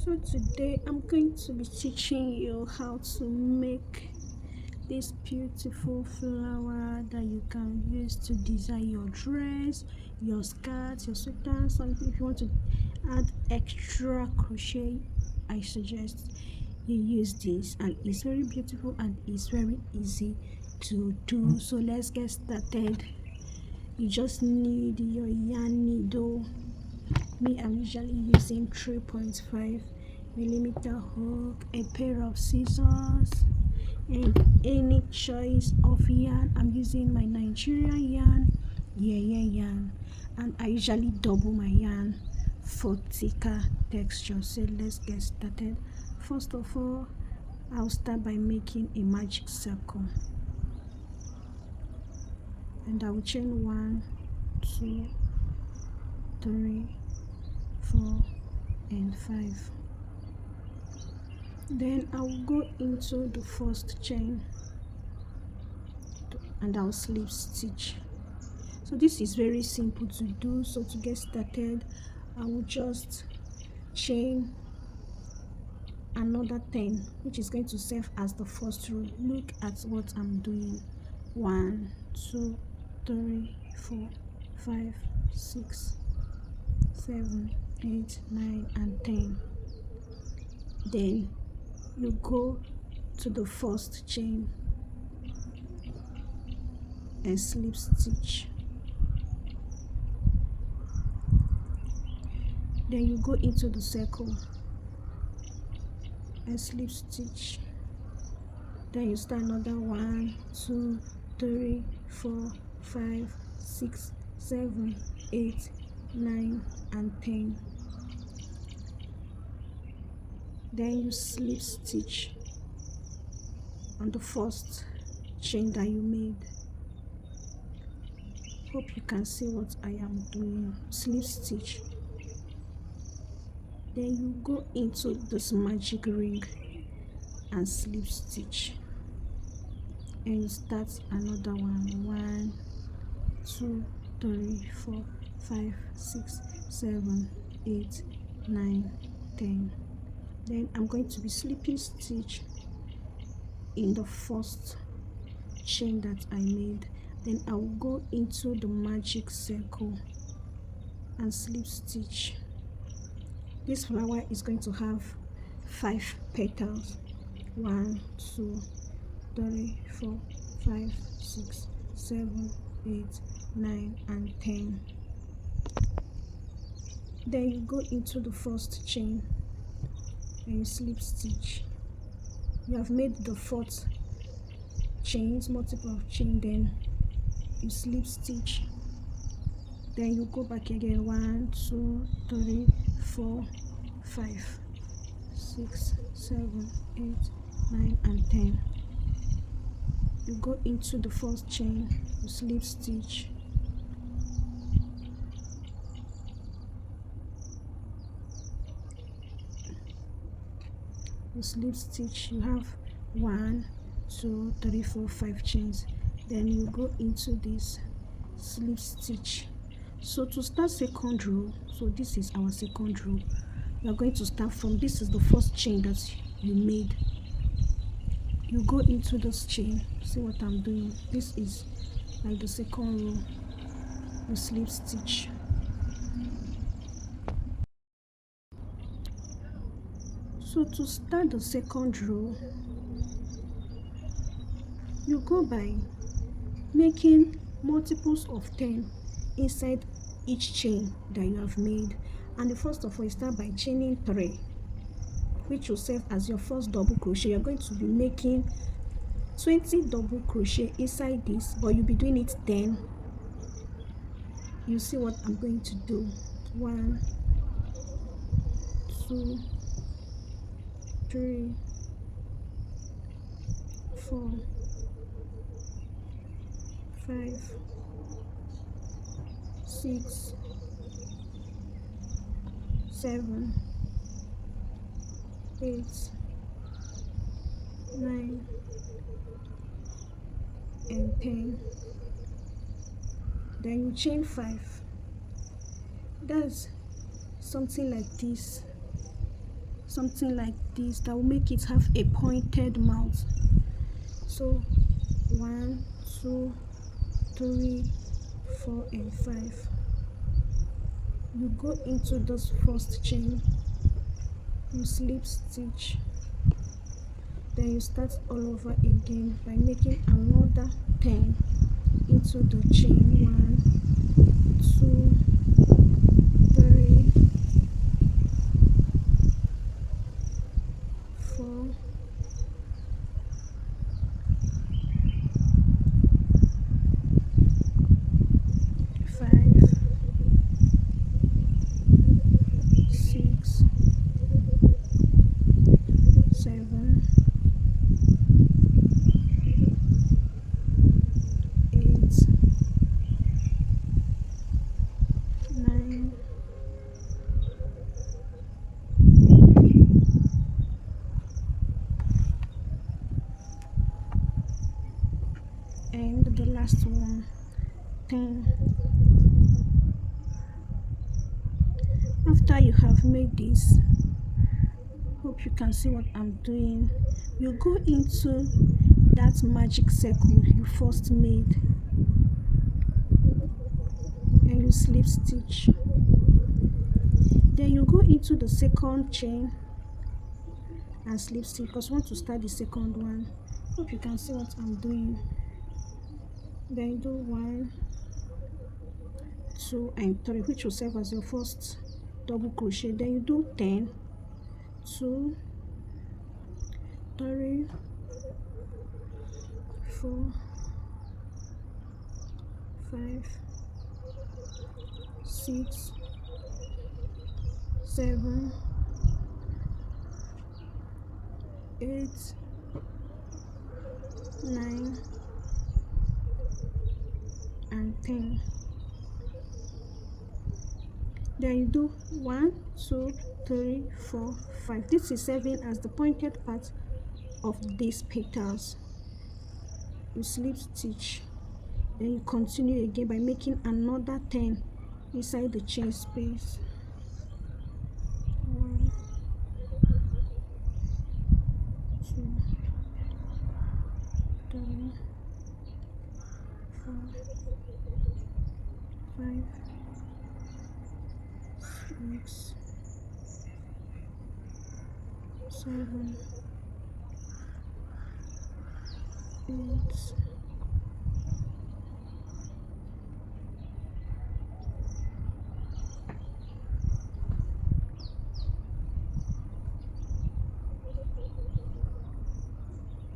So today I'm going to be teaching you how to make this beautiful flower that you can use to design your dress, your skirt, your sweater, something. If you want to add extra crochet, I suggest you use this, and it's very beautiful and it's very easy to do. So let's get started. You just need your yarn needle. Me, I'm usually using 3.5mm hook, a pair of scissors, and any choice of yarn. I'm using my Nigerian yarn, yarn, and I usually double my yarn for thicker texture. So let's get started. First of all, I'll start by making a magic circle, and I will chain 1, 2, 3, 4 and 5. Then I'll go into the first chain and I'll slip stitch. So this is very simple to do. So to get started, I will just chain another 10, which is going to serve as the first row. Look at what I'm doing. 1, 2, 3, 4, 5, 6, 7, 8, 9 and 10. Then you go to the first chain and slip stitch. Then you go into the circle and slip stitch. Then you start another 1, 2, 3, 4, 5, 6, 7, 8, 9 and 10. Then you slip stitch on the first chain that you made. Hope you can see what I am doing. Slip stitch. Then you go into this magic ring and slip stitch, and you start another 1, 2, 3, 4, 5, 6, 7, 8, 9, 10. Then I'm going to be slipping stitch in the first chain that I made. Then I will go into the magic circle and slip stitch. This flower is going to have 5 petals. 1, 2, 3, 4, 5, 6, 7, 8, 9 and 10. Then you go into the first chain and you slip stitch. You have made the 4th chains, multiple of chain, then you slip stitch. Then you go back again. 1, 2, 3, 4, 5, 6, 7, 8, 9 and 10. You go into the first chain, you slip stitch. You slip stitch. You have 1, 2, 3, 4, 5 chains. Then you go into this slip stitch. So to start second row, so this is our second row, we are going to start from, this is the first chain that you made. You go into this chain. See what I'm doing? This is like the second row. You slip stitch. So to start the second row, you go by making multiples of 10 inside each chain that you have made. And the first of all, you start by chaining 3, which will serve as your first double crochet. You're going to be making 20 double crochet inside this, but you'll be doing it 10. You see what I'm going to do. 1, 2, 3, 4, 5, 6, 7, 8, 9 and 10. Then you chain 5. That's something like this. something like this that will make it have a pointed mouth. So 1, 2, 3, 4 and 5. You go into this first chain, you slip stitch, then you start all over again by making another 10 into the chain. 1, 2, 3, 4, 5, 6, 7, 8, 9, and the last one, 10. After you have made this, hope you can see what I'm doing. You go into that magic circle you first made and you slip stitch. Then you go into the second chain and slip stitch because you want to start the second one. Hope you can see what I'm doing. Then you do 1, 2 and 3, which will serve as your first double crochet. Then you do 10, 2, 3, 4, 5, 6, 7, 8, 9 and 10. Then you do 1, 2, 3, 4, 5. This is serving as the pointed part of these petals. You slip stitch, then you continue again by making another 10 inside the chain space. 1, 2, 3, 4, 5, 6, 7, 8,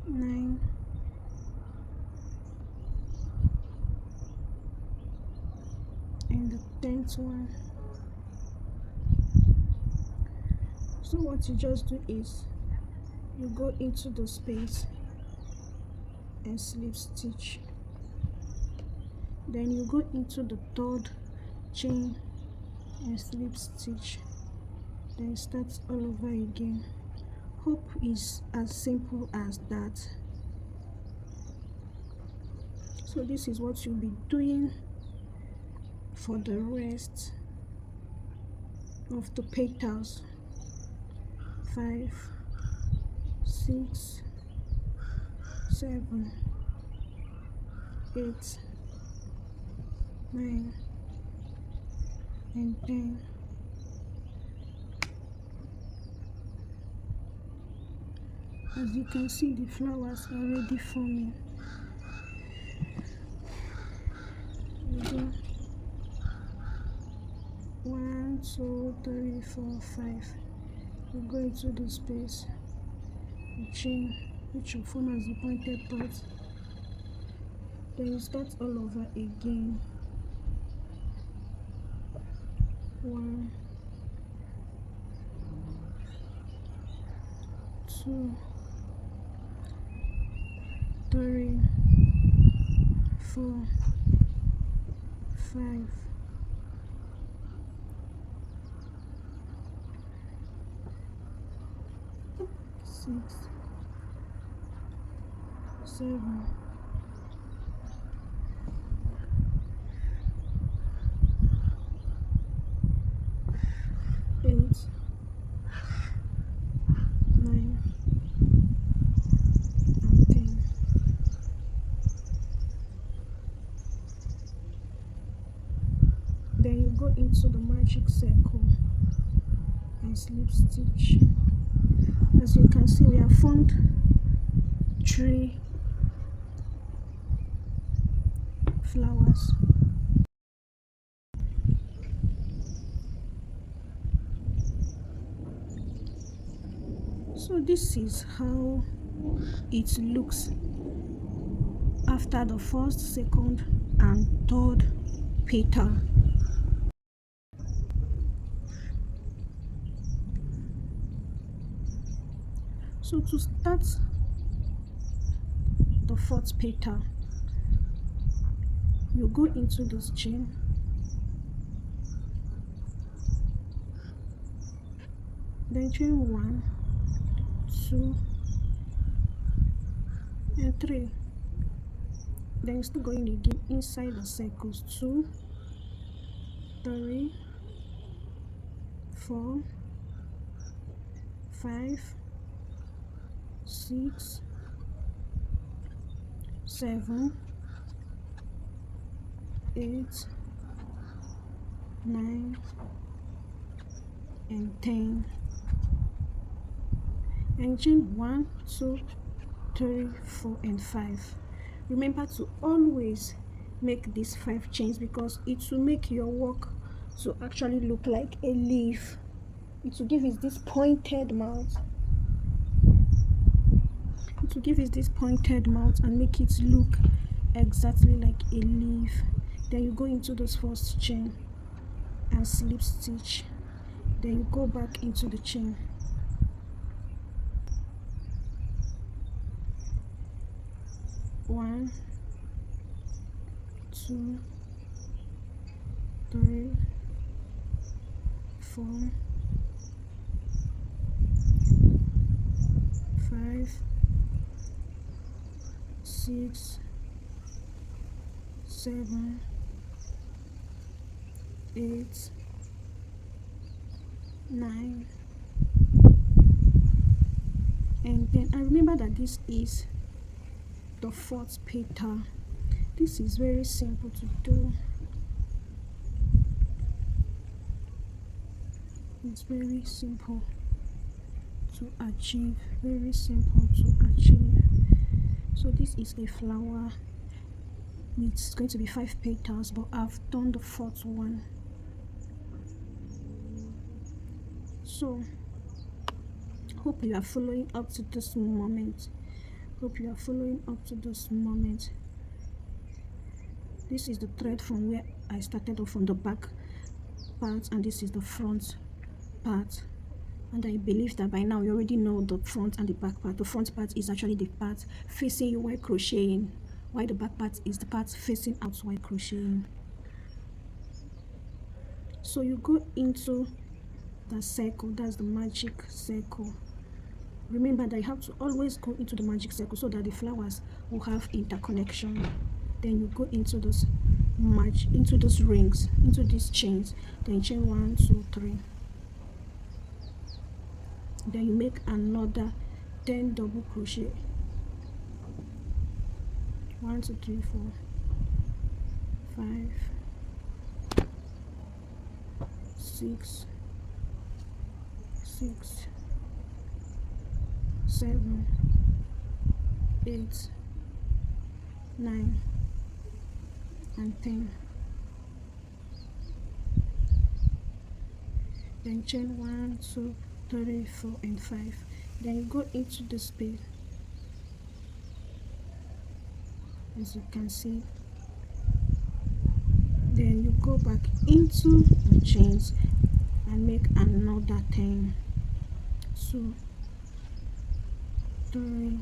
9 and the 10th one. So what you just do is you go into the space and slip stitch, then you go into the third chain and slip stitch, then start all over again. Hope is as simple as that. So this is what you'll be doing for the rest of the petals. 5, 6, 7, 8, 9 and 10. As you can see, the flowers are already forming. You do 1, 2, 3, 4, 5. You go into the space, you chain, which will form as the pointed part. Then you start all over again. 1, 2, 3, 4, 5, 6, 7, 8, into the magic circle and slip stitch. As you can see, we have formed 3 flowers. So this is how it looks after the first, second and third petal. So to start the 4th petal, you go into this chain, then chain 1, 2 and 3, then you're still going again inside the circles, 2, 3, 4, 5, 6, 7, 8, 9 and 10, and chain 1, 2, 3, 4 and 5. Remember to always make these 5 chains because it will make your work to actually look like a leaf. It will give it this pointed mouth. It will give it this pointed mouth and make it look exactly like a leaf. Then you go into this first chain and slip stitch. Then you go back into the chain. One, 2, 3, 4, 5, 6, 7, 8, 9, and then I remember that this is the 4th petal. This is very simple to do. It's very simple to achieve, very simple to achieve. So this is a flower. It's going to be 5 petals, but I've done the 4th one. So hope you are following up to this moment. Hope you are following up to this moment. This is the thread from where I started off from the back part, and this is the front part. And I believe that by now you already know the front and the back part. The front part is actually the part facing you while crocheting, while the back part is the part facing out while crocheting. So you go into the circle, that's the magic circle. Remember that you have to always go into the magic circle so that the flowers will have interconnection. Then you go into this into those rings, into these chains. Then chain 1, 2, 3. Then you make another 10 double crochet. 1, 2, 3, 4, 5, 6, 7, 8, 9 and 10. Then chain 1, 2, 3, 4 and 5. Then you go into the space, as you can see. Then you go back into the chains and make another 10. 2, 3,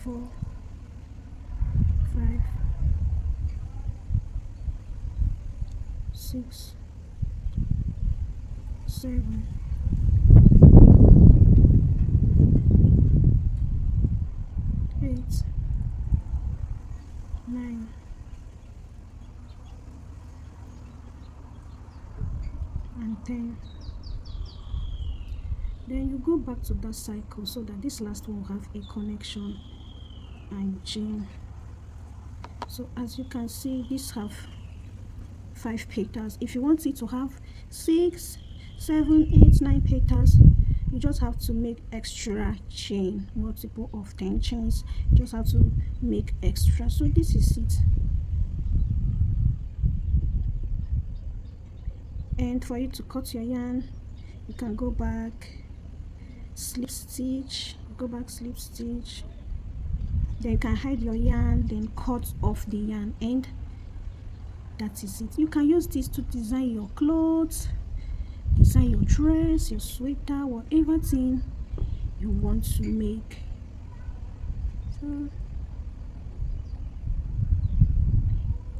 4, 5, 6, 7, 8, 9 and 10. Then you go back to that cycle so that this last one will have a connection and chain So as you can see, these have 5 petals. If you want it to have 6, 7, 8, 9 petals, you just have to make extra chain, multiple of 10 chains. You just have to make extra. So this is it. And for you to cut your yarn, you can go back, slip stitch, go back, slip stitch, then you can hide your yarn, then cut off the yarn, and that is it. You can use this to design your clothes, design your dress, your sweater, whatever thing you want to make. So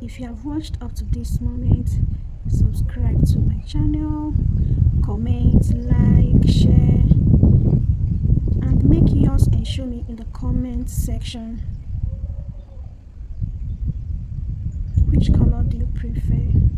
if you have watched up to this moment, subscribe to my channel, comment, like, share, and make yours and show me in the comment section which color do you prefer.